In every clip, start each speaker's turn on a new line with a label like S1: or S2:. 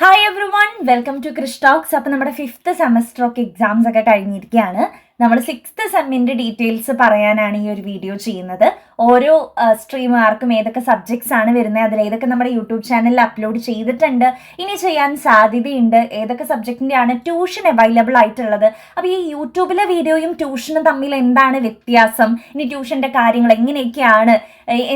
S1: Hi everyone, welcome to Krish talks. അപ്പോൾ നമ്മുടെ 5th semester ഒക്കെ എക്സാംസ് ഒക്കെ കഴിഞ്ഞിരിക്കുകയാണ്. നമ്മൾ 6th സെമ്മിൻ്റെ ഡീറ്റെയിൽസ് പറയാനാണ് ഈ ഒരു വീഡിയോ ചെയ്യുന്നത്. ഓരോ സ്ട്രീമുകാർക്കും ഏതൊക്കെ സബ്ജക്ട്സ് ആണ് വരുന്നത്, അതിൽ ഏതൊക്കെ നമ്മുടെ യൂട്യൂബ് ചാനലിൽ അപ്ലോഡ് ചെയ്തിട്ടുണ്ട്, ഇനി ചെയ്യാൻ സാധ്യതയുണ്ട്, ഏതൊക്കെ സബ്ജക്റ്റിൻ്റെയാണ് ട്യൂഷൻ അവൈലബിൾ ആയിട്ടുള്ളത്. അപ്പോൾ ഈ യൂട്യൂബിലെ വീഡിയോയും ട്യൂഷനും തമ്മിൽ എന്താണ് വ്യത്യാസം, ഇനി ട്യൂഷൻ്റെ കാര്യങ്ങൾ എങ്ങനെയൊക്കെയാണ്,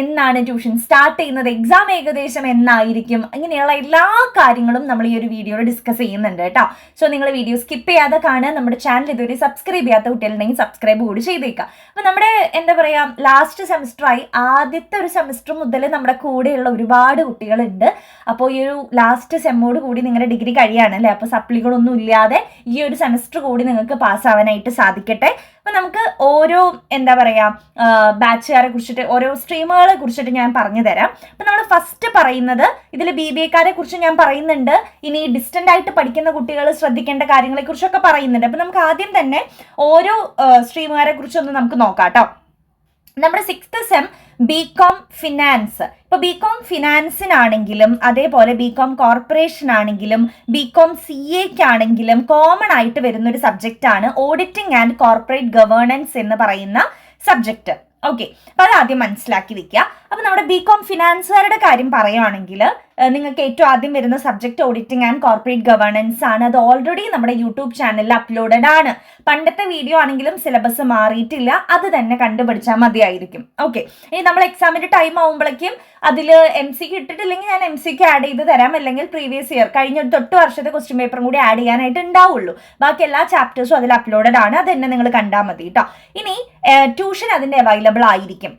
S1: എന്നാണ് ട്യൂഷൻ സ്റ്റാർട്ട് ചെയ്യുന്നത്, എക്സാം ഏകദേശം എന്നായിരിക്കും, ഇങ്ങനെയുള്ള എല്ലാ കാര്യങ്ങളും നമ്മൾ ഈ ഒരു വീഡിയോയിൽ ഡിസ്കസ് ചെയ്യുന്നുണ്ട് കേട്ടോ. സോ നിങ്ങൾ വീഡിയോ സ്കിപ്പ് ചെയ്യാതെ കാണുക. നമ്മുടെ ചാനൽ ഇതുവരെ സബ്സ്ക്രൈബ് ചെയ്യാത്ത കുട്ടികളുണ്ടെങ്കിൽ സബ്സ്ക്രൈബ് കൂടി ചെയ്തേക്കാം. അപ്പോൾ നമ്മുടെ എന്താ പറയുക, ലാസ്റ്റ് സെമിസ്റ്ററായി ആദ്യത്തെ ഒരു സെമിസ്റ്റർ മുതൽ നമ്മുടെ കൂടെയുള്ള ഒരുപാട് കുട്ടികളുണ്ട്. അപ്പോൾ ഈ ഒരു ലാസ്റ്റ് സെമ്മോട് കൂടി നിങ്ങളുടെ ഡിഗ്രി കഴിയാണ് അല്ലേ. അപ്പോൾ സപ്ലികളൊന്നും ഇല്ലാതെ ഈ ഒരു സെമിസ്റ്റർ കൂടി നിങ്ങൾക്ക് പാസ്സാവാനായിട്ട് സാധിക്കട്ടെ. അപ്പം നമുക്ക് ഓരോ എന്താ പറയുക ബാച്ചുകാരെ കുറിച്ചിട്ട്, ഓരോ സ്ട്രീമുകളെ കുറിച്ചിട്ട് ഞാൻ പറഞ്ഞു തരാം. അപ്പം നമ്മൾ ഫസ്റ്റ് പറയുന്നത്, ഇതിൽ BBA-ക്കാരെ കുറിച്ച് ഞാൻ പറയുന്നുണ്ട്, ഇനി ഡിസ്റ്റൻ്റ് ആയിട്ട് പഠിക്കുന്ന കുട്ടികൾ ശ്രദ്ധിക്കേണ്ട കാര്യങ്ങളെ കുറിച്ചൊക്കെ പറയുന്നുണ്ട്. അപ്പം നമുക്ക് ആദ്യം തന്നെ ഓരോ സ്ട്രീമുകാരെ കുറിച്ചൊന്ന് നമുക്ക് നോക്കാം കേട്ടോ. നമ്മുടെ 6th സെം BCom ഫിനാൻസ്. ഇപ്പോൾ BCom ഫിനാൻസിനാണെങ്കിലും അതേപോലെ BCom കോർപ്പറേഷൻ ആണെങ്കിലും BCom CAക്കാണെങ്കിലും കോമൺ ആയിട്ട് വരുന്നൊരു സബ്ജക്റ്റാണ് ഓഡിറ്റിംഗ് ആൻഡ് കോർപ്പറേറ്റ് ഗവേണൻസ് എന്ന് പറയുന്ന സബ്ജക്റ്റ്. ഓക്കെ, അപ്പോൾ അത് ആദ്യം മനസ്സിലാക്കി വെക്കുക. അപ്പോൾ നമ്മുടെ BCom ഫിനാൻസുകാരുടെ കാര്യം പറയുകയാണെങ്കിൽ നിങ്ങൾക്ക് ഏറ്റവും ആദ്യം വരുന്ന subject auditing and corporate governance ആണ്. അത് ഓൾറെഡി നമ്മുടെ യൂട്യൂബ് ചാനലിൽ അപ്ലോഡഡ് ആണ്. പണ്ടത്തെ വീഡിയോ ആണെങ്കിലും സിലബസ് മാറിയിട്ടില്ല, അത് തന്നെ കണ്ടുപിടിച്ചാൽ മതിയായിരിക്കും. ഓക്കെ, ഇനി നമ്മൾ എക്സാമിൻ്റെ ടൈം ആകുമ്പോഴേക്കും അതിൽ MCQ ഇട്ടിട്ടില്ലെങ്കിൽ ഞാൻ MCQ ആഡ് ചെയ്ത് തരാം, അല്ലെങ്കിൽ പ്രീവിയസ് ഇയർ കഴിഞ്ഞ 8 വർഷത്തെ ക്വസ്റ്റ്യൻ പേപ്പറും കൂടി ആഡ് ചെയ്യാനായിട്ട് ഉണ്ടാവുള്ളൂ. ബാക്കി എല്ലാ ചാപ്റ്റേഴ്സും അതിൽ അപ്ലോഡഡ് ആണ്, അത് തന്നെ നിങ്ങൾ കണ്ടാൽ മതി കേട്ടോ. ഇനി ട്യൂഷൻ അതിൻ്റെ അവൈലബിൾ ആയിരിക്കും.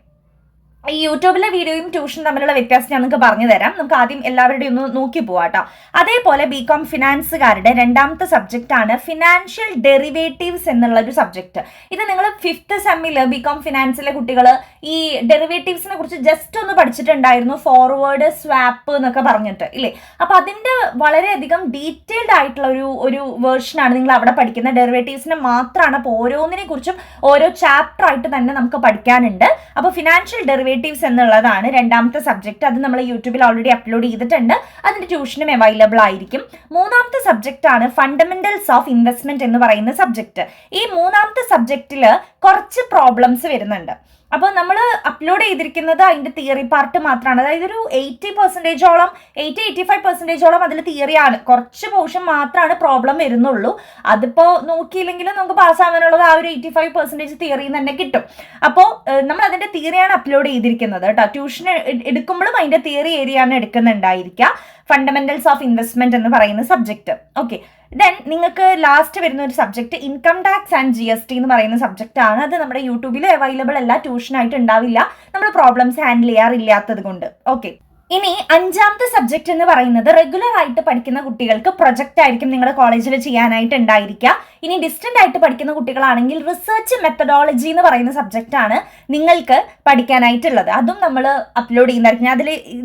S1: ഈ യൂട്യൂബിലെ വീഡിയോയും ട്യൂഷനും തമ്മിലുള്ള വ്യത്യാസം ഞാൻ നിങ്ങൾക്ക് പറഞ്ഞു തരാം. നമുക്ക് ആദ്യം എല്ലാവരുടെയും ഒന്ന് നോക്കി പോവാം കേട്ടോ. അതേപോലെ BCom ഫിനാൻസുകാരുടെ രണ്ടാമത്തെ സബ്ജക്റ്റ് ആണ് ഫിനാൻഷ്യൽ ഡെറിവേറ്റീവ്സ് എന്നുള്ള ഒരു സബ്ജക്റ്റ്. ഇത് നിങ്ങൾ 5th സെമ്മിൽ BCom ഫിനാൻസിലെ കുട്ടികൾ ഈ ഡെറിവേറ്റീവ്സിനെ കുറിച്ച് ജസ്റ്റ് ഒന്ന് പഠിച്ചിട്ടുണ്ടായിരുന്നു, ഫോർവേഡ് സ്വാപ്പ് എന്നൊക്കെ പറഞ്ഞിട്ട് ഇല്ലേ. അപ്പോൾ അതിൻ്റെ വളരെയധികം ഡീറ്റെയിൽഡ് ആയിട്ടുള്ള ഒരു വേർഷനാണ് നിങ്ങൾ അവിടെ പഠിക്കുന്ന. ഡെറിവേറ്റീവ്സിനെ മാത്രമാണ്. അപ്പോൾ ഓരോന്നിനെ കുറിച്ചും ഓരോ ചാപ്റ്റർ ആയിട്ട് തന്നെ നമുക്ക് പഠിക്കാനുണ്ട്. അപ്പോൾ ഫിനാൻഷ്യൽ ഡെറിവേറ്റീവ്സ് എന്നുള്ളതാണ് രണ്ടാമത്തെ സബ്ജക്റ്റ്. അത് നമ്മൾ യൂട്യൂബിൽ ഓൾറെഡി അപ്ലോഡ് ചെയ്തിട്ടുണ്ട്, അതിന്റെ ട്യൂഷനും അവൈലബിൾ ആയിരിക്കും. മൂന്നാമത്തെ സബ്ജക്റ്റ് ആണ് ഫണ്ടമെന്റൽസ് ഓഫ് ഇൻവെസ്റ്റ്മെന്റ് എന്ന് പറയുന്ന സബ്ജക്റ്റ്. ഈ മൂന്നാമത്തെ സബ്ജക്റ്റിൽ കുറച്ച് പ്രോബ്ലംസ് വരുന്നുണ്ട്. അപ്പോൾ നമ്മൾ അപ്ലോഡ് ചെയ്തിരിക്കുന്നത് അതിൻ്റെ തിയറി പാർട്ട് മാത്രമാണ്. അതായത് ഒരു 80-85% അതിൽ തിയറിയാണ്. കുറച്ച് പോർഷൻ മാത്രമാണ് പ്രോബ്ലം വരുന്നുള്ളൂ. അതിപ്പോൾ നോക്കിയില്ലെങ്കിലും നമുക്ക് പാസ്സാവാനുള്ളത് ആ ഒരു 85% തിയറിയിൽ തന്നെ കിട്ടും. അപ്പോൾ നമ്മൾ അതിൻ്റെ തിയറിയാണ് അപ്ലോഡ് ചെയ്തിരിക്കുന്നത് കേട്ടോ. ട്യൂഷൻ എടുക്കുമ്പോഴും അതിൻ്റെ തിയറി ഏരിയയാണ് എടുക്കുന്നുണ്ടായിരിക്കുക. ഫണ്ടമെന്റൽസ് ഓഫ് ഇൻവെസ്റ്റ്മെന്റ് എന്ന് പറയുന്ന സബ്ജക്റ്റ്. ഓക്കെ, ദെൻ നിങ്ങൾക്ക് ലാസ്റ്റ് വരുന്ന ഒരു subject income tax and GST എന്ന് പറയുന്ന സബ്ജക്റ്റ് ആണ്. അത് നമ്മുടെ യൂട്യൂബിൽ അവൈലബിൾ അല്ല, ട്യൂഷനായിട്ട് ഉണ്ടാവില്ല, നമ്മൾ പ്രോബ്ലംസ് ഹാൻഡിൽ ചെയ്യാറില്ലാത്തത് കൊണ്ട്. ഓക്കെ, ഇനി അഞ്ചാമത്തെ സബ്ജക്റ്റ് എന്ന് പറയുന്നത് റെഗുലർ ആയിട്ട് പഠിക്കുന്ന കുട്ടികൾക്ക് പ്രൊജക്റ്റ് ആയിരിക്കും നിങ്ങളുടെ കോളേജിൽ ചെയ്യാനായിട്ട് ഉണ്ടായിരിക്കുക. ഇനി ഡിസ്റ്റന്റ് ആയിട്ട് പഠിക്കുന്ന കുട്ടികളാണെങ്കിൽ റിസർച്ച് മെത്തഡോളജി എന്ന് പറയുന്ന സബ്ജക്റ്റ് ആണ് നിങ്ങൾക്ക് പഠിക്കാനായിട്ടുള്ളത്. അതും നമ്മൾ അപ്ലോഡ് ചെയ്യുന്നതായിരിക്കും.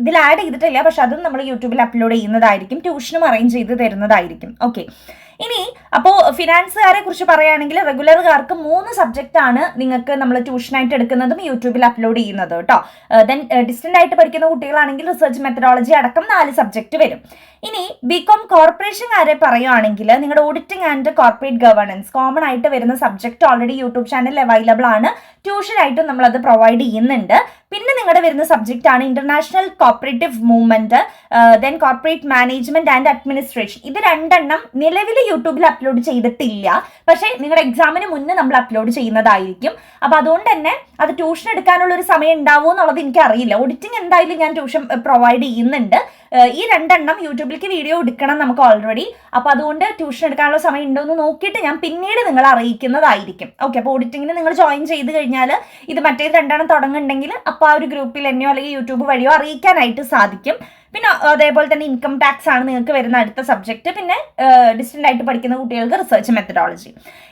S1: ഇതിൽ ആഡ് ചെയ്തിട്ടില്ല, പക്ഷെ അതും നമ്മൾ യൂട്യൂബിൽ അപ്ലോഡ് ചെയ്യുന്നതായിരിക്കും, ട്യൂഷനും അറേഞ്ച് ചെയ്ത് തരുന്നതായിരിക്കും. ഓക്കെ, ഇനി അപ്പോൾ ഫിനാൻസുകാരെ കുറിച്ച് പറയുകയാണെങ്കിൽ റെഗുലർകാർക്ക് 3 സബ്ജക്റ്റ് ആണ് നിങ്ങൾക്ക് നമ്മൾ ട്യൂഷനായിട്ട് എടുക്കുന്നതും യൂട്യൂബിൽ അപ്ലോഡ് ചെയ്യുന്നത് കേട്ടോ. ദെൻ ഡിസ്റ്റന്റ് ആയിട്ട് പഠിക്കുന്ന കുട്ടികളാണെങ്കിൽ റിസർച്ച് മെത്തഡോളജി അടക്കം 4 സബ്ജക്റ്റ് വരും. ഇനി BCom കോർപ്പറേഷൻകാരെ പറയുകയാണെങ്കിൽ നിങ്ങളുടെ auditing and corporate governance common ആയിട്ട് വരുന്ന സബ്ജക്റ്റ് ഓൾറെഡി യൂട്യൂബ് ചാനലിൽ അവൈലബിൾ ആണ്, ട്യൂഷനായിട്ടും നമ്മൾ അത് പ്രൊവൈഡ് ചെയ്യുന്നുണ്ട്. പിന്നെ നിങ്ങളുടെ വരുന്ന സബ്ജക്റ്റ് ആണ് international cooperative movement, then corporate management and administration. ഇത് രണ്ടെണ്ണം നിലവിൽ യൂട്യൂബിൽ അപ്ലോഡ് ചെയ്തിട്ടില്ല, പക്ഷേ നിങ്ങളുടെ എക്സാമിന് മുന്നേ നമ്മൾ അപ്ലോഡ് ചെയ്യുന്നതായിരിക്കും. അപ്പോൾ അതുകൊണ്ട് തന്നെ അത് ട്യൂഷൻ എടുക്കാനുള്ള ഒരു സമയം ഉണ്ടാവുമോ എന്നുള്ളത് എനിക്ക് അറിയില്ല. ഓഡിറ്റിംഗ് എന്തായാലും ഞാൻ ട്യൂഷൻ പ്രൊവൈഡ് ചെയ്യുന്നുണ്ട്. ഈ രണ്ടെണ്ണം യൂട്യൂബിലേക്ക് വീഡിയോ എടുക്കണം നമുക്ക് ഓൾറെഡി. അപ്പോൾ അതുകൊണ്ട് ട്യൂഷൻ എടുക്കാനുള്ള സമയം ഉണ്ടോ എന്ന് നോക്കിയിട്ട് ഞാൻ പിന്നീട് നിങ്ങളെ അറിയിക്കുന്നതായിരിക്കും. ഓക്കെ, അപ്പോൾ ഓഡിറ്റിങ്ങിന് നിങ്ങൾ ജോയിൻ ചെയ്ത് കഴിഞ്ഞാൽ ഇത് മറ്റേത് രണ്ടെണ്ണം തുടങ്ങുന്നുണ്ടെങ്കിൽ അപ്പോൾ ആ ഒരു ഗ്രൂപ്പിൽ എന്നെയോ അല്ലെങ്കിൽ യൂട്യൂബ് വഴിയോ അറിയിക്കാനായിട്ട് സാധിക്കും. പിന്നെ അതേപോലെ തന്നെ ഇൻകം ടാക്സ് ആണ് നിങ്ങൾക്ക് വരുന്ന അടുത്ത സബ്ജക്റ്റ്. പിന്നെ ഡിസ്റ്റന്റ് ആയിട്ട് പഠിക്കുന്ന കുട്ടികൾക്ക് റിസർച്ച് മെത്തഡോളജി.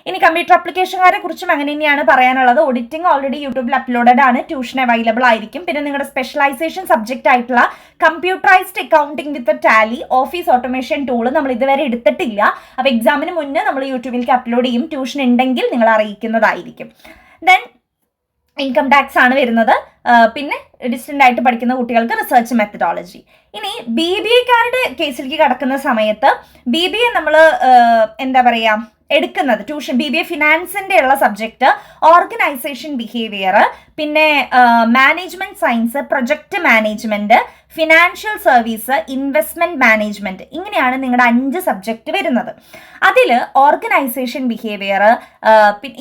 S1: ഇനി കമ്പ്യൂട്ടർ ആപ്ലിക്കേഷൻകാരെ കുറിച്ചും അങ്ങനെ തന്നെയാണ് പറയാനുള്ളത്. ഓഡിറ്റിംഗ് ഓൾറെഡി യൂട്യൂബിൽ അപ്ലോഡഡ് ആണ്, ട്യൂഷൻ അവൈലബിൾ ആയിരിക്കും. പിന്നെ നിങ്ങളുടെ സ്പെഷ്യലൈസേഷൻ സബ്ജക്റ്റ് ആയിട്ടുള്ള കമ്പ്യൂട്ടറൈസ്ഡ് അക്കൗണ്ടിംഗ് വിത്ത് ടാലി, ഓഫീസ് ഓട്ടോമേഷൻ ടൂൾ നമ്മൾ ഇതുവരെ എടുത്തിട്ടില്ല. അപ്പോൾ എക്സാമിന് മുന്നേ നമ്മൾ യൂട്യൂബിലേക്ക് അപ്ലോഡ് ചെയ്യും. ട്യൂഷൻ ഉണ്ടെങ്കിൽ നിങ്ങൾ അറിയിക്കുന്നതായിരിക്കും. ദെൻ ഇൻകം ടാക്സ് ആണ് വരുന്നത്. പിന്നെ ഡിസ്റ്റന്റ് ആയിട്ട് പഠിക്കുന്ന കുട്ടികൾക്ക് റിസർച്ച് മെത്തഡോളജി. ഇനി BBA കേസിലേക്ക് കടക്കുന്ന സമയത്ത് BBA നമ്മൾ എന്താ പറയുക എടുക്കുന്നത് ട്യൂഷൻ BBA ഫിനാൻസിന്റെ ഉള്ള സബ്ജക്റ്റ് ഓർഗനൈസേഷൻ ബിഹേവിയർ, പിന്നെ management science, project management, financial service, investment management, ഇങ്ങനെയാണ് നിങ്ങളുടെ 5 സബ്ജക്റ്റ് വരുന്നത്. അതിൽ ഓർഗനൈസേഷൻ ബിഹേവിയർ,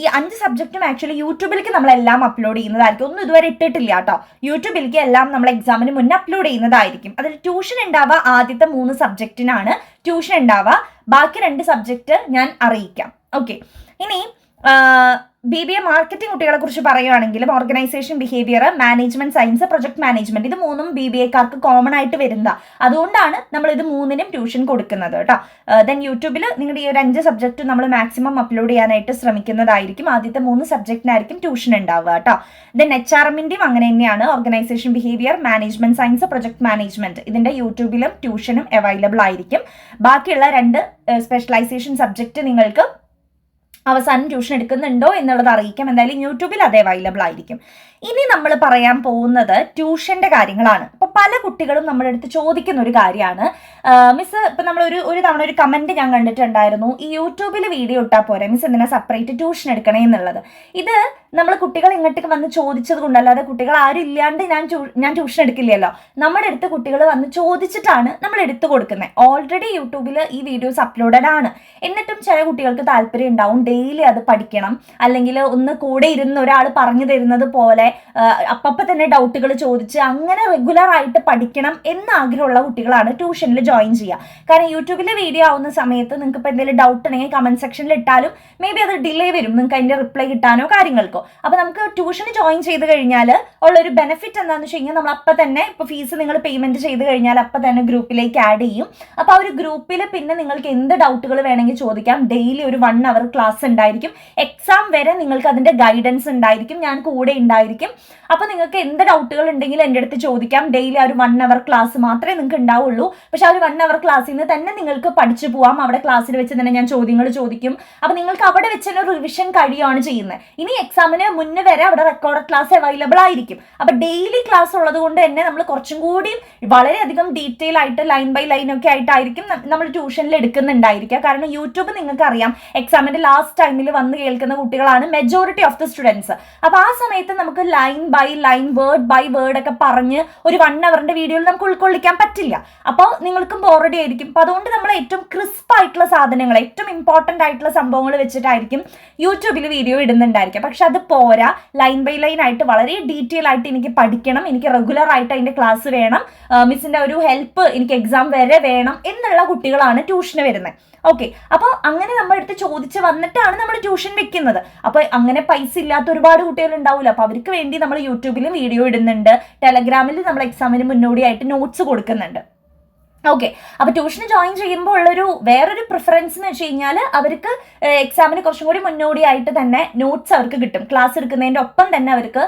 S1: ഈ 5 സബ്ജക്റ്റും ആക്ച്വലി യൂട്യൂബിലേക്ക് നമ്മളെല്ലാം അപ്ലോഡ് ചെയ്യുന്നതായിരിക്കും. ഒന്നും ഇതുവരെ ഇട്ടിട്ടില്ല കേട്ടോ. യൂട്യൂബിലേക്ക് എല്ലാം നമ്മൾ എക്സാമിന് മുന്നേ അപ്ലോഡ് ചെയ്യുന്നതായിരിക്കും. അതിൽ ട്യൂഷൻ ഉണ്ടാവുക ആദ്യത്തെ 3 സബ്ജക്റ്റിനാണ് ട്യൂഷൻ ഉണ്ടാവുക. ബാക്കി 2 സബ്ജക്റ്റ് ഞാൻ അറിയിക്കാം. ഓക്കെ. ഇനി BBA മാർക്കറ്റിംഗ് കുട്ടികളെ കുറിച്ച് പറയുകയാണെങ്കിലും organisation behaviour, management science, project management, ഇത് 3ഉം BBAക്കാർക്ക് കോമൺ ആയിട്ട് വരുന്ന, അതുകൊണ്ടാണ് നമ്മൾ ഇത് 3നും ട്യൂഷൻ കൊടുക്കുന്നത് കേട്ടോ. ദെൻ യൂട്യൂബിൽ നിങ്ങളുടെ ഈ ഒരു 5 സബ്ജക്റ്റ് നമ്മൾ മാക്സിമം അപ്ലോഡ് ചെയ്യാനായിട്ട് ശ്രമിക്കുന്നതായിരിക്കും. ആദ്യത്തെ 3 സബ്ജക്റ്റിനായിരിക്കും ട്യൂഷൻ ഉണ്ടാവുക കേട്ടോ. ദെൻ HRMന്റെയും അങ്ങനെ തന്നെയാണ്. Organisation behaviour, management science, project management, ഇതിന്റെ യൂട്യൂബിലും ട്യൂഷനും അവൈലബിൾ ആയിരിക്കും. ബാക്കിയുള്ള 2 സ്പെഷ്യലൈസേഷൻ സബ്ജക്റ്റ് നിങ്ങൾക്ക് അവസാനം ട്യൂഷൻ എടുക്കുന്നുണ്ടോ എന്നുള്ളത് അറിയിക്കാം. എന്തായാലും യൂട്യൂബിൽ അത് അവൈലബിൾ ആയിരിക്കും. ഇനി നമ്മൾ പറയാൻ പോകുന്നത് ട്യൂഷന്റെ കാര്യങ്ങളാണ്. അപ്പൊ പല കുട്ടികളും നമ്മുടെ അടുത്ത് ചോദിക്കുന്ന ഒരു കാര്യമാണ്, മിസ് ഇപ്പൊ നമ്മൾ ഒരു തവണ ഒരു കമന്റ് ഞാൻ കണ്ടിട്ടുണ്ടായിരുന്നു, ഈ യൂട്യൂബിൽ വീഡിയോ ഇട്ടാൽ പോരെ മിസ് എന്തിനാ സെപ്പറേറ്റ് ട്യൂഷൻ എടുക്കണേ എന്നുള്ളത്. ഇത് നമ്മൾ കുട്ടികൾ ഇങ്ങോട്ടേക്ക് വന്ന് ചോദിച്ചത് കൊണ്ടല്ലാതെ കുട്ടികൾ ആരും ഇല്ലാണ്ട് ഞാൻ ട്യൂഷൻ എടുക്കില്ലല്ലോ. നമ്മുടെ അടുത്ത് കുട്ടികൾ വന്ന് ചോദിച്ചിട്ടാണ് നമ്മൾ എടുത്തു കൊടുക്കുന്നത്. ഓൾറെഡി യൂട്യൂബിൽ ഈ വീഡിയോസ് അപ്ലോഡഡ് ആണ്. എന്നിട്ടും ചില കുട്ടികൾക്ക് താല്പര്യം ഉണ്ടാവും ഡെയിലി അത് പഠിക്കണം, അല്ലെങ്കിൽ ഒന്ന് കൂടെ ഇരുന്ന് ഒരാൾ പറഞ്ഞു തരുന്നത് പോലെ അപ്പപ്പ തന്നെ ഡൗട്ടുകൾ ചോദിച്ച് അങ്ങനെ റെഗുലർ ആയിട്ട് പഠിക്കണം എന്ന ആഗ്രഹമുള്ള കുട്ടികളാണ് ട്യൂഷനിൽ ജോയിൻ ചെയ്യുക. കാരണം യൂട്യൂബിലെ വീഡിയോ ആവുന്ന സമയത്ത് നിങ്ങൾക്ക് ഇപ്പോൾ എന്തെങ്കിലും ഡൗട്ട് ഉണ്ടെങ്കിൽ കമന്റ് സെക്ഷനിൽ ഇട്ടാലും മേ ബി അത് ഡിലേ വരും നിങ്ങൾക്ക് അതിന്റെ റിപ്ലൈ കിട്ടാനോ കാര്യങ്ങൾക്കോ. അപ്പൊ നമുക്ക് ട്യൂഷന് ജോയിൻ ചെയ്ത് കഴിഞ്ഞാൽ ഉള്ളൊരു ബെനിഫിറ്റ് എന്താണെന്ന് വെച്ച് കഴിഞ്ഞാൽ നമ്മൾ അപ്പം തന്നെ ഇപ്പോൾ ഫീസ് നിങ്ങൾ പേയ്മെന്റ് ചെയ്ത് കഴിഞ്ഞാൽ അപ്പം തന്നെ ഗ്രൂപ്പിലേക്ക് ആഡ് ചെയ്യും. അപ്പോൾ ആ ഒരു ഗ്രൂപ്പിൽ പിന്നെ നിങ്ങൾക്ക് എന്ത് ഡൗട്ടുകൾ വേണമെങ്കിൽ ചോദിക്കാം. ഡെയിലി ഒരു 1 hour ക്ലാസ് ഉണ്ടായിരിക്കും. എക്സാം വരെ നിങ്ങൾക്ക് അതിന്റെ ഗൈഡൻസ് ഉണ്ടായിരിക്കും, ഞാൻ കൂടെ ഉണ്ടായിരിക്കും. അപ്പൊ നിങ്ങൾക്ക് എന്ത് ഡൗട്ടുകൾ ഉണ്ടെങ്കിലും എൻ്റെ അടുത്ത് ചോദിക്കാം. ഡെയിലി ഒരു 1 hour ക്ലാസ് മാത്രമേ നിങ്ങൾക്ക് ഉണ്ടാവുള്ളൂ. പക്ഷെ ആ ഒരു 1 hour ക്ലാസ്സിൽ നിന്ന് തന്നെ നിങ്ങൾക്ക് പഠിച്ചു പോവാം. അവിടെ ക്ലാസ്സിൽ വെച്ച് തന്നെ ഞാൻ ചോദ്യങ്ങൾ ചോദിക്കും. അപ്പൊ നിങ്ങൾക്ക് അവിടെ വെച്ച് തന്നെ റിവിഷൻ കഴിയുകയാണ് ചെയ്യുന്നത്. ഇനി എക്സാമിന് മുന്നേ വരെ അവിടെ റെക്കോർഡ് ക്ലാസ് അവൈലബിൾ ആയിരിക്കും. അപ്പൊ ഡെയിലി ക്ലാസ് ഉള്ളത് കൊണ്ട് തന്നെ നമ്മൾ കുറച്ചും കൂടി വളരെയധികം ഡീറ്റെയിൽ ആയിട്ട് ലൈൻ ബൈ ലൈൻ ഒക്കെ ആയിട്ടായിരിക്കും നമ്മൾ ട്യൂഷനിൽ എടുക്കുന്നുണ്ടായിരിക്കുക. കാരണം യൂട്യൂബ് നിങ്ങൾക്ക് അറിയാം എക്സാമിന്റെ ലാസ്റ്റ് ടൈമിൽ വന്ന് കേൾക്കുന്ന കുട്ടികളാണ് മെജോറിറ്റി ഓഫ് ദ സ്റ്റുഡൻസ്. അപ്പൊ ആ സമയത്ത് നമുക്ക് line by line, word by word ഒക്കെ പറഞ്ഞ് ഒരു 1 hourന്റെ വീഡിയോയിൽ നമുക്ക് ഉൾക്കൊള്ളിക്കാൻ പറ്റില്ല. അപ്പോൾ നിങ്ങൾക്കും ബോറടി ആയിരിക്കും. അപ്പൊ അതുകൊണ്ട് നമ്മൾ ഏറ്റവും ക്രിസ്പ് ആയിട്ടുള്ള സാധനങ്ങൾ, ഏറ്റവും ഇമ്പോർട്ടന്റ് ആയിട്ടുള്ള സംഭവങ്ങൾ വെച്ചിട്ടായിരിക്കും യൂട്യൂബിൽ വീഡിയോ ഇടുന്നുണ്ടായിരിക്കും. പക്ഷെ അത് പോരാ, ലൈൻ ബൈ ലൈൻ ആയിട്ട് വളരെ ഡീറ്റെയിൽ ആയിട്ട് എനിക്ക് പഠിക്കണം, എനിക്ക് റെഗുലർ ആയിട്ട് അതിന്റെ ക്ലാസ് വേണം, മിസ്സിന്റെ ഒരു ഹെൽപ്പ് എനിക്ക് എക്സാം വരെ വേണം എന്നുള്ള കുട്ടികളാണ് ട്യൂഷന് വരുന്നത്. ഓക്കെ. അപ്പോൾ അങ്ങനെ നമ്മുടെ അടുത്ത് ചോദിച്ച് വന്നിട്ടാണ് നമ്മൾ ട്യൂഷൻ വെക്കുന്നത്. അപ്പോൾ അങ്ങനെ പൈസ ഇല്ലാത്ത ഒരുപാട് കുട്ടികൾ ഉണ്ടാവില്ല. അപ്പോൾ അവർക്ക് വേണ്ടി നമ്മൾ യൂട്യൂബിലും വീഡിയോ ഇടുന്നുണ്ട്, ടെലഗ്രാമിൽ നമ്മൾ എക്സാമിന് മുന്നോടിയായിട്ട് നോട്ട്സ് കൊടുക്കുന്നുണ്ട്. ഓക്കെ. അപ്പൊ ട്യൂഷന് ജോയിൻ ചെയ്യുമ്പോൾ ഉള്ളൊരു വേറൊരു പ്രിഫറൻസ് എന്ന് വെച്ച് കഴിഞ്ഞാൽ അവർക്ക് എക്സാമിന് കുറച്ചും കൂടി മുന്നോടിയായിട്ട് തന്നെ നോട്ട്സ് അവർക്ക് കിട്ടും. ക്ലാസ് എടുക്കുന്നതിന്റെ ഒപ്പം തന്നെ അവർക്ക്,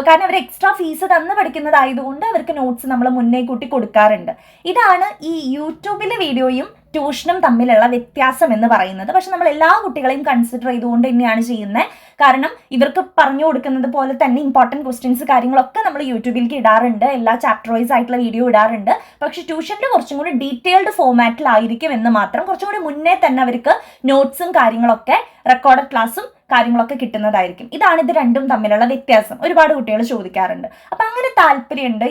S1: കാരണം അവർ എക്സ്ട്രാ ഫീസ് തന്ന് പഠിക്കുന്നതായതുകൊണ്ട് അവർക്ക് നോട്ട്സ് നമ്മൾ മുന്നേ കൂട്ടി കൊടുക്കാറുണ്ട്. ഇതാണ് ഈ യൂട്യൂബിലെ വീഡിയോയും ട്യൂഷനും തമ്മിലുള്ള വ്യത്യാസം എന്ന് പറയുന്നത്. പക്ഷെ നമ്മൾ എല്ലാ കുട്ടികളെയും കൺസിഡർ ചെയ്തുകൊണ്ട് തന്നെയാണ് ചെയ്യുന്നത്. കാരണം ഇവർക്ക് പറഞ്ഞു കൊടുക്കുന്നത് പോലെ തന്നെ ഇമ്പോർട്ടൻറ്റ് ക്വസ്റ്റ്യൻസ് കാര്യങ്ങളൊക്കെ നമ്മൾ യൂട്യൂബിലേക്ക് ഇടാറുണ്ട്, എല്ലാ ചാപ്റ്റർ വൈസ് ആയിട്ടുള്ള വീഡിയോ ഇടാറുണ്ട്. പക്ഷെ ട്യൂഷനിൽ കുറച്ചും കൂടി ഡീറ്റെയിൽഡ് ഫോമാറ്റിലായിരിക്കും എന്ന് മാത്രം. കുറച്ചും കൂടി മുന്നേ തന്നെ അവർക്ക് നോട്ട്സും കാര്യങ്ങളൊക്കെ റെക്കോർഡഡ് ക്ലാസ്സും കാര്യങ്ങളൊക്കെ കിട്ടുന്നതായിരിക്കും. ഇതാണ് ഇത് രണ്ടും തമ്മിലുള്ള വ്യത്യാസം. ഒരുപാട് കുട്ടികൾ ചോദിക്കാറുണ്ട്. അപ്പൊ അങ്ങനെ താല്പര്യമുണ്ട്,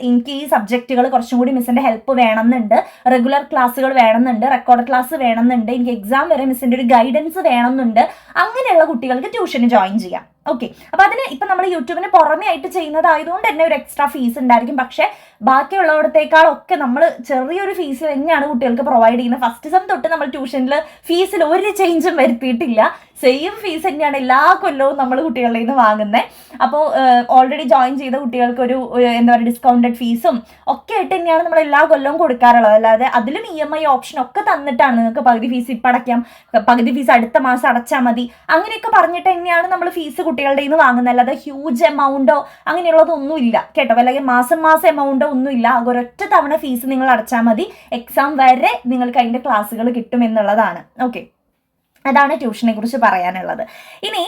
S1: എനിക്ക് ഈ സബ്ജക്റ്റുകൾ കുറച്ചും കൂടി മിസ്സിന്റെ ഹെൽപ്പ് വേണമെന്നുണ്ട്, റെഗുലർ ക്ലാസ്സുകൾ വേണമെന്നുണ്ട്, റെക്കോർഡ് ക്ലാസ് വേണമെന്നുണ്ട്, എനിക്ക് എക്സാം വരെ മിസ്സിന്റെ ഒരു ഗൈഡൻസ് വേണമെന്നുണ്ട്, അങ്ങനെയുള്ള കുട്ടികൾക്ക് ട്യൂഷന് ജോയിൻ ചെയ്യാം. ഓക്കെ. അപ്പൊ അതിന് ഇപ്പൊ നമ്മൾ യൂട്യൂബിന് പുറമെ ആയിട്ട് ചെയ്യുന്നതായതുകൊണ്ട് തന്നെ ഒരു എക്സ്ട്രാ ഫീസ് ഉണ്ടായിരിക്കും. പക്ഷെ ബാക്കിയുള്ളവിടത്തേക്കാളൊക്കെ നമ്മൾ ചെറിയൊരു ഫീസ് തന്നെയാണ് കുട്ടികൾക്ക് പ്രൊവൈഡ് ചെയ്യുന്നത്. ഫസ്റ്റ് സെം തൊട്ട് നമ്മൾ ട്യൂഷനിൽ ഫീസിൽ ഒരു ചേഞ്ചും വരുത്തിയിട്ടില്ല. സെയിം ഫീസ് തന്നെയാണ് എല്ലാ കൊല്ലവും നമ്മൾ കുട്ടികളുടെ നിന്ന് വാങ്ങുന്നത്. അപ്പോൾ ഓൾറെഡി ജോയിൻ ചെയ്ത കുട്ടികൾക്ക് ഒരു എന്താ പറയുക ഡിസ്കൗണ്ടഡ് ഫീസും ഒക്കെ ആയിട്ട് തന്നെയാണ് നമ്മൾ എല്ലാ കൊല്ലവും കൊടുക്കാറുള്ളത്. അല്ലാതെ അതിലും EMI ഓപ്ഷൻ ഒക്കെ തന്നിട്ടാണ് നിങ്ങൾക്ക് പകുതി ഫീസ് ഇപ്പം അടയ്ക്കാം, പകുതി ഫീസ് അടുത്ത മാസം അടച്ചാൽ മതി, അങ്ങനെയൊക്കെ പറഞ്ഞിട്ട് തന്നെയാണ് നമ്മൾ ഫീസ് കുട്ടികളുടെ നിന്ന് വാങ്ങുന്നത്. അല്ലാതെ ഹ്യൂജ് എമൗണ്ടോ അങ്ങനെയുള്ളതൊന്നും ഇല്ല കേട്ടോ. അല്ലെങ്കിൽ മാസം എമൗണ്ടോ ഒന്നുമില്ല. ഒരൊറ്റ തവണ ഫീസ് നിങ്ങൾ അടച്ചാൽ മതി, എക്സാം വരെ നിങ്ങൾക്ക് അതിൻ്റെ ക്ലാസ്സുകൾ കിട്ടും എന്നുള്ളതാണ്. ഓക്കെ. അതാണ് ട്യൂഷനെ കുറിച്ച് പറയാനുള്ളത്. ഇനി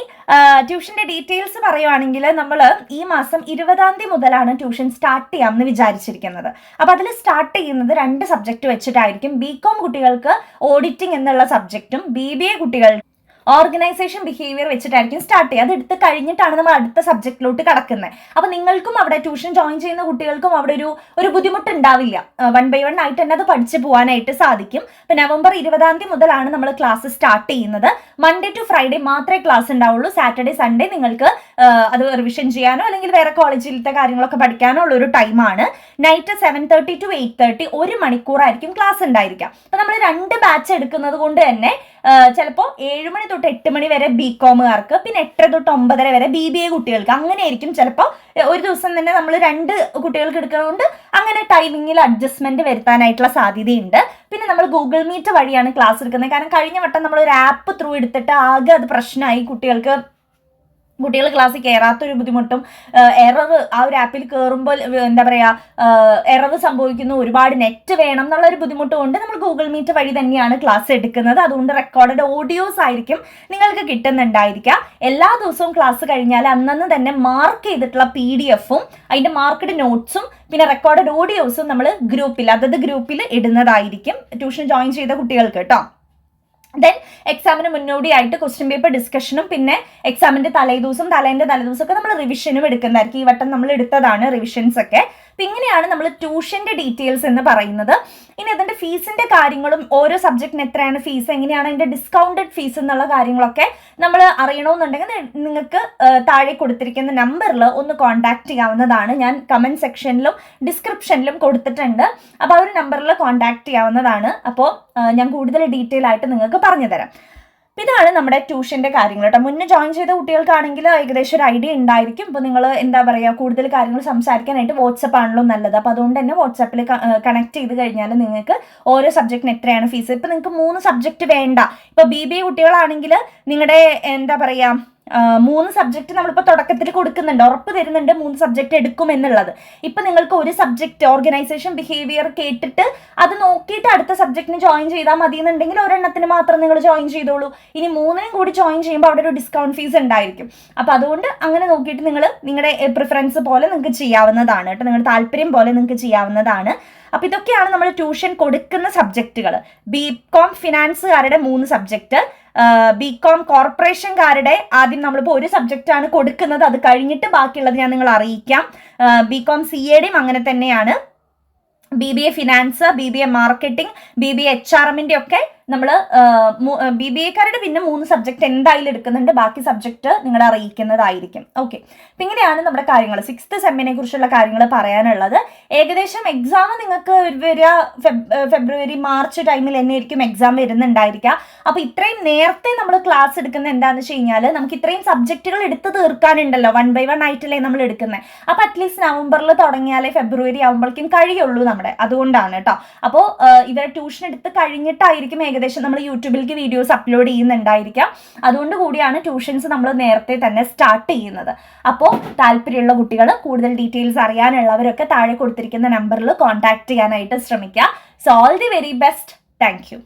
S1: ട്യൂഷന്റെ ഡീറ്റെയിൽസ് പറയുവാണെങ്കിൽ നമ്മൾ ഈ മാസം 20-ാം തീയതി മുതലാണ് ട്യൂഷൻ സ്റ്റാർട്ട് ചെയ്യാമെന്ന് വിചാരിച്ചിരിക്കുന്നത്. അപ്പോൾ അതിൽ സ്റ്റാർട്ട് ചെയ്യുന്നത് 2 സബ്ജക്റ്റ് വെച്ചിട്ടായിരിക്കും. ബികോം കുട്ടികൾക്ക് ഓഡിറ്റിംഗ് എന്നുള്ള സബ്ജക്റ്റും BBA കുട്ടികൾ ഓർഗനൈസേഷൻ ബിഹേവിയർ വെച്ചിട്ടായിരിക്കും സ്റ്റാർട്ട് ചെയ്യുക. അത് എടുത്ത് കഴിഞ്ഞിട്ടാണ് നമ്മൾ അടുത്ത സബ്ജക്റ്റിലോട്ട് കടക്കുന്നത്. അപ്പോൾ നിങ്ങൾക്കും അവിടെ ട്യൂഷൻ ജോയിൻ ചെയ്യുന്ന കുട്ടികൾക്കും അവിടെ ഒരു ബുദ്ധിമുട്ട് ഉണ്ടാവില്ല. 1 by 1 ആയിട്ട് തന്നെ അത് പഠിച്ചു പോകാനായിട്ട് സാധിക്കും. ഇപ്പം നവംബർ 20-ാം തീയതി മുതലാണ് നമ്മൾ ക്ലാസ് സ്റ്റാർട്ട് ചെയ്യുന്നത്. മൺഡേ ടു ഫ്രൈഡേ മാത്രമേ ക്ലാസ് ഉണ്ടാവുള്ളൂ. സാറ്റർഡേ സൺഡേ നിങ്ങൾക്ക് അത് റിവിഷൻ ചെയ്യാനോ അല്ലെങ്കിൽ വേറെ കോളേജിലത്തെ കാര്യങ്ങളൊക്കെ പഠിക്കാനോ ഉള്ള ഒരു ടൈമാണ്. നൈറ്റ് 7:30 to 8:30 1 മണിക്കൂറായിരിക്കും ക്ലാസ് ഉണ്ടായിരിക്കുക. അപ്പം നമ്മൾ 2 ബാച്ച് എടുക്കുന്നത് കൊണ്ട് തന്നെ ചിലപ്പോൾ 7 മണി തൊട്ട് 8 മണി വരെ ബികോമുകാർക്ക്, പിന്നെ 8 തൊട്ട് 9 വരെ BBA കുട്ടികൾക്ക്. അങ്ങനെയായിരിക്കും ചിലപ്പോൾ ഒരു ദിവസം തന്നെ നമ്മൾ 2 കുട്ടികൾക്ക് എടുക്കുന്നതുകൊണ്ട് അങ്ങനെ ടൈമിങ്ങിൽ അഡ്ജസ്റ്റ്മെന്റ് വരുത്താനായിട്ടുള്ള സാധ്യതയുണ്ട്. പിന്നെ നമ്മൾ ഗൂഗിൾ മീറ്റ് വഴിയാണ് ക്ലാസ് എടുക്കുന്നത്. കാരണം കഴിഞ്ഞ വട്ടം നമ്മൾ ഒരു ആപ്പ് ത്രൂ എടുത്തിട്ട് ആകെ അത് പ്രശ്നമായി. കുട്ടികൾ ക്ലാസ്സിൽ കയറാത്തൊരു ബുദ്ധിമുട്ടും എറർ ആ ഒരു ആപ്പിൽ കയറുമ്പോൾ എന്താ പറയുക എറർ സംഭവിക്കുന്നു, ഒരുപാട് നെറ്റ് വേണം എന്നുള്ളൊരു ബുദ്ധിമുട്ട് കൊണ്ട് നമ്മൾ ഗൂഗിൾ മീറ്റ് വഴി തന്നെയാണ് ക്ലാസ് എടുക്കുന്നത്. അതുകൊണ്ട് റെക്കോർഡഡ് ഓഡിയോസ് ആയിരിക്കും നിങ്ങൾക്ക് കിട്ടുന്നുണ്ടായിരിക്കുക. എല്ലാ ദിവസവും ക്ലാസ് കഴിഞ്ഞാൽ അന്നന്ന് തന്നെ മാർക്ക് ചെയ്തിട്ടുള്ള PDF-ഉം അതിൻ്റെ മാർക്ക്ഡ് നോട്ട്സും പിന്നെ റെക്കോർഡഡ് ഓഡിയോസും നമ്മൾ അതത് ഗ്രൂപ്പിൽ ഇടുന്നതായിരിക്കും ട്യൂഷൻ ജോയിൻ ചെയ്ത കുട്ടികൾക്ക് കേട്ടോ. ദെൻ എക്സാമിന് മുന്നോടിയായിട്ട് ക്വസ്റ്റ്യൻ പേപ്പർ ഡിസ്കഷനും പിന്നെ എക്സാമിന്റെ തലേദിവസമൊക്കെ നമ്മൾ റിവിഷനും എടുക്കുന്നതായിരിക്കും. ഈ വട്ടം നമ്മൾ എടുത്തതാണ് റിവിഷൻസ് ഒക്കെ. അപ്പം ഇങ്ങനെയാണ് നമ്മൾ ട്യൂഷന്റെ ഡീറ്റെയിൽസ് എന്ന് പറയുന്നത്. ഇനി അതിന്റെ ഫീസിന്റെ കാര്യങ്ങളും ഓരോ സബ്ജക്റ്റിന് എത്രയാണ് ഫീസ്, എങ്ങനെയാണ് അതിന്റെ ഡിസ്കൗണ്ടഡ് ഫീസ് എന്നുള്ള കാര്യങ്ങളൊക്കെ നമ്മൾ അറിയണമെന്നുണ്ടെങ്കിൽ നിങ്ങൾക്ക് താഴെ കൊടുത്തിരിക്കുന്ന നമ്പറിൽ ഒന്ന് കോൺടാക്ട് ചെയ്യാവുന്നതാണ്. ഞാൻ കമന്റ് സെക്ഷനിലും ഡിസ്ക്രിപ്ഷനിലും കൊടുത്തിട്ടുണ്ട്. അപ്പോൾ ആ ഒരു നമ്പറിൽ കോൺടാക്ട് ചെയ്യാവുന്നതാണ്. അപ്പോൾ ഞാൻ കൂടുതൽ ഡീറ്റെയിൽ ആയിട്ട് നിങ്ങൾക്ക് പറഞ്ഞു തരാം. ഇതാണ് നമ്മുടെ ട്യൂഷന്റെ കാര്യങ്ങൾ കേട്ടോ. മുന്നേ ജോയിൻ ചെയ്ത കുട്ടികൾക്കാണെങ്കിൽ ഏകദേശം ഒരു ഐഡിയ ഉണ്ടായിരിക്കും. ഇപ്പോൾ നിങ്ങൾ എന്താ പറയുക കൂടുതൽ കാര്യങ്ങൾ സംസാരിക്കാനായിട്ട് വാട്സപ്പ് ആണല്ലോ നല്ലത്. അപ്പോൾ അതുകൊണ്ട് തന്നെ വാട്സപ്പിൽ കണക്ട് ചെയ്ത് കഴിഞ്ഞാൽ നിങ്ങൾക്ക് ഓരോ സബ്ജക്റ്റിന് എത്രയാണ് ഫീസ്. ഇപ്പം നിങ്ങൾക്ക് 3 സബ്ജക്റ്റ് വേണ്ട. ഇപ്പോൾ BBA കുട്ടികളാണെങ്കിൽ നിങ്ങളുടെ എന്താ പറയുക 3 സബ്ജക്റ്റ് നമ്മളിപ്പോൾ തുടക്കത്തിൽ കൊടുക്കുന്നുണ്ട്, ഉറപ്പ് തരുന്നുണ്ട് 3 സബ്ജക്റ്റ് എടുക്കുമെന്നുള്ളത്. ഇപ്പം നിങ്ങൾക്ക് ഒരു സബ്ജക്റ്റ് ഓർഗനൈസേഷൻ ബിഹേവിയർ കേട്ടിട്ട് അത് നോക്കിയിട്ട് അടുത്ത സബ്ജക്റ്റിന് ജോയിൻ ചെയ്താൽ മതി എന്നുണ്ടെങ്കിൽ ഒരെണ്ണത്തിന് മാത്രം നിങ്ങൾ ജോയിൻ ചെയ്തോളൂ. ഇനി 3നും കൂടി ജോയിൻ ചെയ്യുമ്പോൾ അവിടെ ഒരു ഡിസ്കൗണ്ട് ഫീസ് ഉണ്ടായിരിക്കും. അപ്പോൾ അതുകൊണ്ട് അങ്ങനെ നോക്കിയിട്ട് നിങ്ങൾ നിങ്ങളുടെ പ്രിഫറൻസ് പോലെ നിങ്ങൾക്ക് ചെയ്യാവുന്നതാണ് കേട്ടോ. നിങ്ങളുടെ താല്പര്യം പോലെ നിങ്ങൾക്ക് ചെയ്യാവുന്നതാണ്. അപ്പോൾ ഇതൊക്കെയാണ് നമ്മൾ ട്യൂഷൻ കൊടുക്കുന്ന സബ്ജക്റ്റുകൾ. ബികോം ഫിനാൻസുകാരുടെ 3 സബ്ജക്റ്റ്, ബികോം കോർപ്പറേഷൻകാരുടെ ആദ്യം നമ്മളിപ്പോൾ ഒരു സബ്ജക്റ്റാണ് കൊടുക്കുന്നത്. അത് കഴിഞ്ഞിട്ട് ബാക്കിയുള്ളത് ഞാൻ നിങ്ങളെ അറിയിക്കാം. ബികോം CAയുടെയും അങ്ങനെ തന്നെയാണ്. BBA finance, BBA marketing, BBA HRM-ന്റെ ഒക്കെ നമ്മൾ BBAക്കാരുടെ പിന്നെ 3 സബ്ജക്റ്റ് എന്തായാലും എടുക്കുന്നുണ്ട്. ബാക്കി സബ്ജക്റ്റ് നിങ്ങളെ അറിയിക്കുന്നതായിരിക്കും. ഓക്കെ, അപ്പം ഇങ്ങനെയാണ് നമ്മുടെ കാര്യങ്ങൾ 6th സെമ്മിനെ കുറിച്ചുള്ള കാര്യങ്ങൾ പറയാനുള്ളത്. ഏകദേശം എക്സാം നിങ്ങൾക്ക് വരിക ഫെബ്രുവരി മാർച്ച് ടൈമിൽ തന്നെ ആയിരിക്കും എക്സാം വരുന്നുണ്ടായിരിക്കുക. അപ്പോൾ ഇത്രയും നേരത്തെ നമ്മൾ ക്ലാസ് എടുക്കുന്നത് എന്താണെന്ന് വെച്ച് കഴിഞ്ഞാൽ നമുക്ക് ഇത്രയും സബ്ജക്റ്റുകൾ എടുത്ത് തീർക്കാനുണ്ടല്ലോ. 1 by 1 ആയിട്ടല്ലേ നമ്മൾ എടുക്കുന്നത്. അപ്പോൾ അറ്റ്ലീസ്റ്റ് നവംബറിൽ തുടങ്ങിയാലേ ഫെബ്രുവരി ആകുമ്പോഴേക്കും കഴിയുള്ളൂ നമ്മുടെ. അതുകൊണ്ടാണ് കേട്ടോ. അപ്പോൾ ഇവരെ ട്യൂഷൻ എടുത്ത് കഴിഞ്ഞിട്ടായിരിക്കും ഏകദേശം നമ്മൾ യൂട്യൂബിലേക്ക് വീഡിയോസ് അപ്ലോഡ് ചെയ്യുന്നുണ്ടായിരിക്കാം. അതുകൊണ്ട് കൂടിയാണ് ട്യൂഷൻസ് നമ്മൾ നേരത്തെ തന്നെ സ്റ്റാർട്ട് ചെയ്യുന്നത്. അപ്പോൾ താല്പര്യമുള്ള കുട്ടികൾ കൂടുതൽ ഡീറ്റെയിൽസ് അറിയാനുള്ളവരൊക്കെ താഴെ കൊടുത്തിരിക്കുന്ന നമ്പറിൽ കോൺടാക്ട് ചെയ്യാനായിട്ട് ശ്രമിക്കുക. So all the very best. Thank you.